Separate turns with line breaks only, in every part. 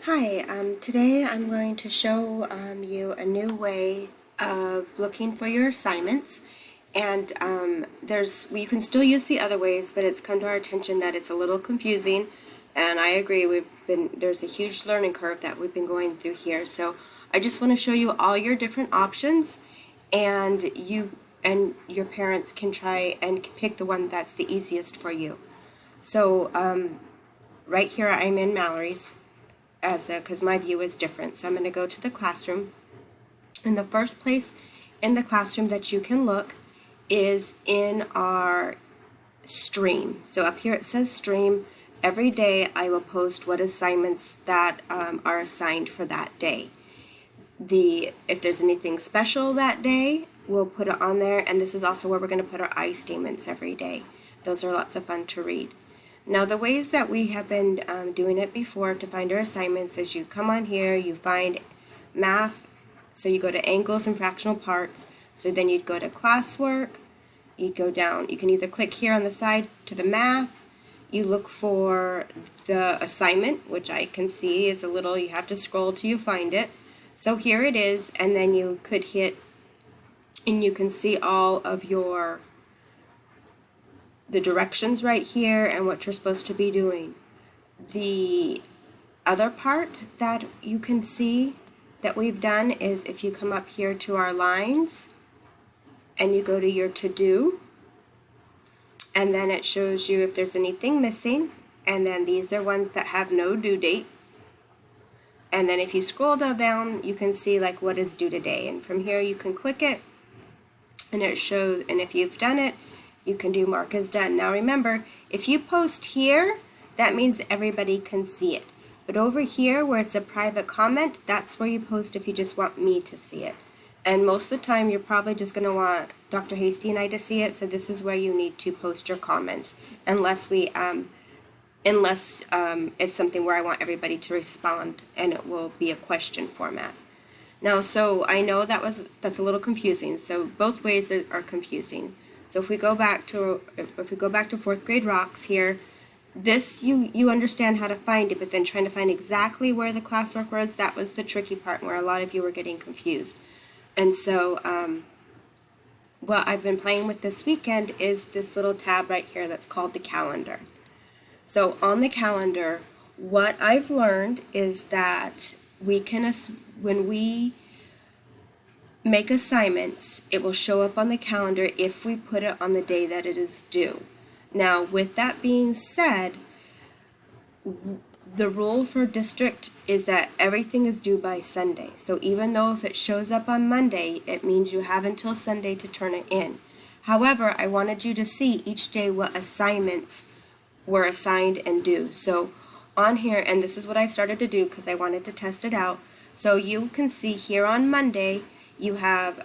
Hi, today I'm going to show you a new way of looking for your assignments. And you can still use the other ways, but it's come to our attention that it's a little confusing. And I agree, there's a huge learning curve that we've been going through here. So I just want to show you all your different options, and you and your parents can try and pick the one that's the easiest for you. So right here I'm in Mallory's because my view is different. So I'm going to go to the classroom. And the first place in the classroom that you can look is in our stream. So up here it says stream. Every day I will post what assignments that are assigned for that day. If there's anything special that day, we'll put it on there, and this is also where we're going to put our I statements every day. Those are lots of fun to read. Now, the ways that we have been doing it before to find our assignments is you come on here, you find math, so you go to angles and fractional parts, so then you'd go to classwork, you'd go down, you can either click here on the side to the math, you look for the assignment, which I can see is a little, you have to scroll till you find it. So here it is, and then you could hit, and you can see all of the directions right here and what you're supposed to be doing. The other part that you can see that we've done is if you come up here to our lines and you go to your to-do, and then it shows you if there's anything missing, and then these are ones that have no due date. And then if you scroll down, you can see like what is due today, and from here you can click it and it shows, and if you've done it, you can do mark as done. Now remember, if you post here, that means everybody can see it. But over here where it's a private comment, that's where you post if you just want me to see it. And most of the time you're probably just going to want Dr. Hasty and I to see it, so this is where you need to post your comments, unless it's something where I want everybody to respond and it will be a question format. Now, so I know that's a little confusing. So both ways are confusing. So if we go back to fourth grade rocks here, this you understand how to find it, but then trying to find exactly where the classwork was, that was the tricky part where a lot of you were getting confused. And so what I've been playing with this weekend is this little tab right here that's called the calendar. So on the calendar, what I've learned is that when we make assignments, it will show up on the calendar if we put it on the day that it is due. Now, with that being said, the rule for district is that everything is due by Sunday. So even though if it shows up on Monday, it means you have until Sunday to turn it in. However, I wanted you to see each day what assignments were assigned and due. So on here, and this is what I've started to do because I wanted to test it out. So you can see here on Monday, you have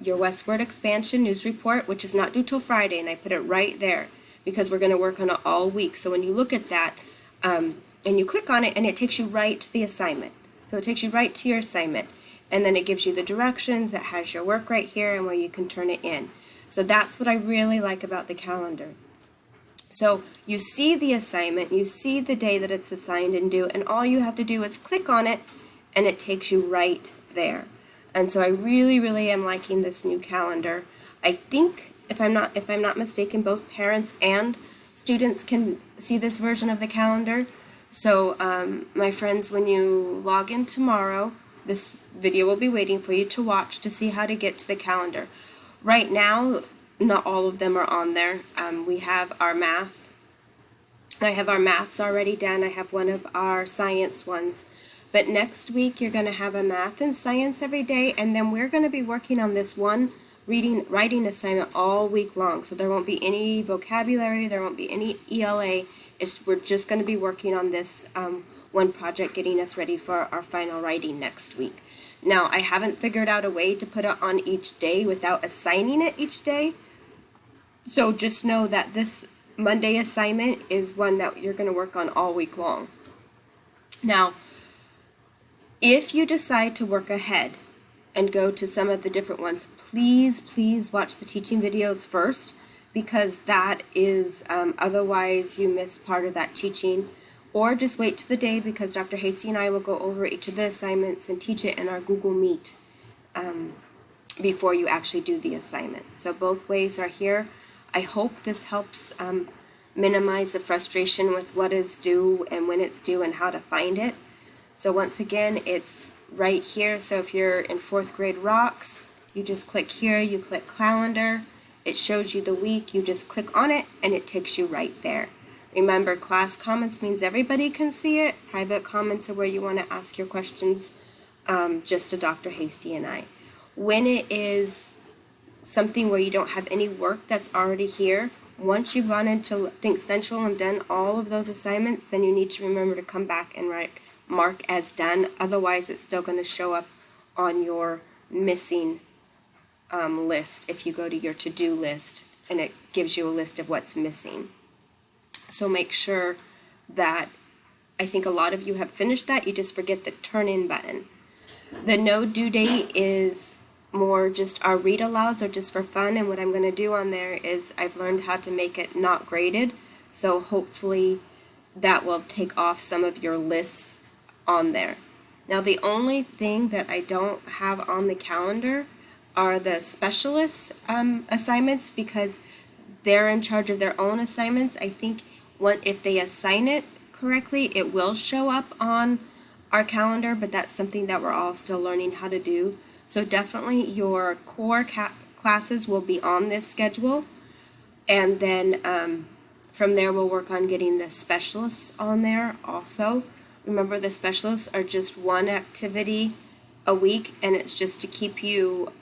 your Westward Expansion News Report, which is not due till Friday, and I put it right there because we're going to work on it all week. So when you look at that, and you click on it, and it takes you right to the assignment. So it takes you right to your assignment, and then it gives you the directions, it has your work right here, and where you can turn it in. So that's what I really like about the calendar. So you see the assignment, you see the day that it's assigned and due, and all you have to do is click on it, and it takes you right there. And so I really, really am liking this new calendar. I think, if I'm not mistaken, both parents and students can see this version of the calendar. So my friends, when you log in tomorrow, this video will be waiting for you to watch to see how to get to the calendar. Right now, not all of them are on there. We have our math. I have our maths already done. I have one of our science ones. But next week, you're going to have a math and science every day, and then we're going to be working on this one writing assignment all week long. So there won't be any vocabulary, there won't be any ELA. We're just going to be working on this one project, getting us ready for our final writing next week. Now, I haven't figured out a way to put it on each day without assigning it each day. So just know that this Monday assignment is one that you're going to work on all week long. Now, if you decide to work ahead and go to some of the different ones, please watch the teaching videos first, because that is, otherwise you miss part of that teaching or just wait to the day because Dr. Hasty and I will go over each of the assignments and teach it in our Google Meet before you actually do the assignment. So both ways are here. I hope this helps minimize the frustration with what is due and when it's due and how to find it. So once again, it's right here. So if you're in 4th grade rocks, you just click here, you click calendar, it shows you the week, you just click on it and it takes you right there. Remember, class comments means everybody can see it. Private comments are where you want to ask your questions just to Dr. Hasty and I. When it is something where you don't have any work that's already here, once you've gone into Think Central and done all of those assignments, then you need to remember to come back and mark as done. Otherwise, it's still going to show up on your missing list if you go to your to-do list and it gives you a list of what's missing. So make sure that, I think a lot of you have finished that, you just forget the turn in button. The no due date is more just our read alouds are just for fun, and what I'm going to do on there is I've learned how to make it not graded, so hopefully that will take off some of your lists on there. Now the only thing that I don't have on the calendar are the specialist assignments, because they're in charge of their own assignments. I think if they assign it correctly, it will show up on our calendar, but that's something that we're all still learning how to do. So definitely your core classes will be on this schedule, and then from there we'll work on getting the specialists on there also. Remember, the specialists are just one activity a week, and it's just to keep you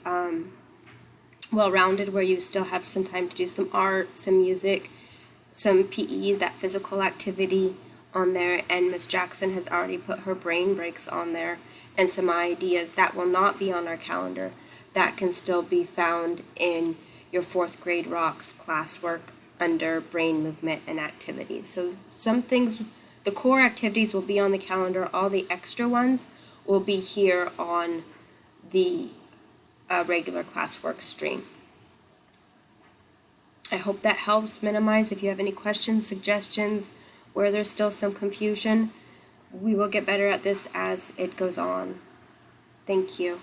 well-rounded, where you still have some time to do some art, some music, some PE, that physical activity on there. And Miss Jackson has already put her brain breaks on there and some ideas that will not be on our calendar that can still be found in your 4th grade rocks classwork under brain movement and activities. So some things, the core activities will be on the calendar, all the extra ones will be here on the regular classwork stream. I hope that helps minimize. If you have any questions, suggestions, where there's still some confusion, we will get better at this as it goes on. Thank you.